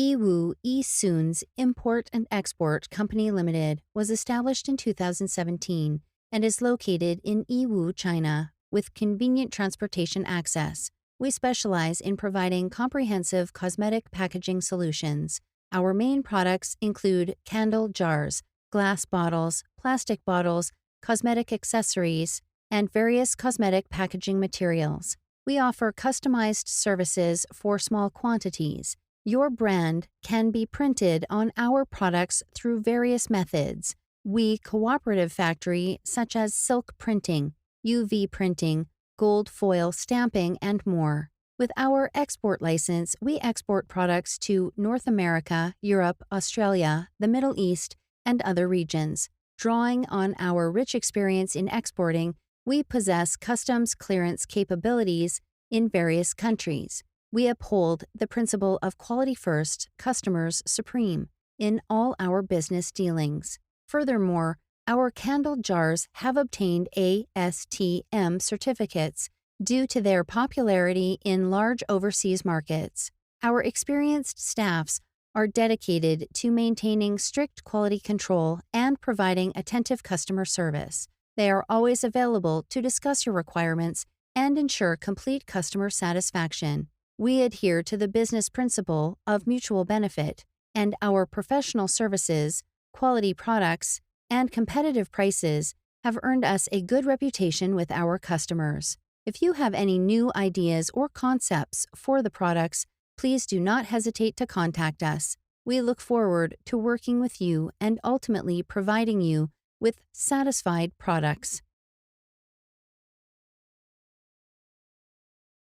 Esunes Import and Export Company Limited was established in 2017 and is located in Yiwu, China, with convenient transportation access. We specialize in providing comprehensive cosmetic packaging solutions. Our main products include candle jars, glass bottles, plastic bottles, cosmetic accessories, and various cosmetic packaging materials. We offer customized services for small quantities. Your brand can be printed on our products through various methods. We cooperative factory such as silk printing, UV printing, gold foil stamping, and more. With our export license, we export products to North America, Europe, Australia, the Middle East, and other regions. Drawing on our rich experience in exporting, we possess customs clearance capabilities in various countries. We uphold the principle of quality first, customers supreme in all our business dealings. Furthermore, our candle jars have obtained ASTM certificates due to their popularity in large overseas markets. Our experienced staffs are dedicated to maintaining strict quality control and providing attentive customer service. They are always available to discuss your requirements and ensure complete customer satisfaction. We adhere to the business principle of mutual benefit, and our professional services, quality products, and competitive prices have earned us a good reputation with our customers. If you have any new ideas or concepts for the products, please do not hesitate to contact us. We look forward to working with you and ultimately providing you with satisfied products.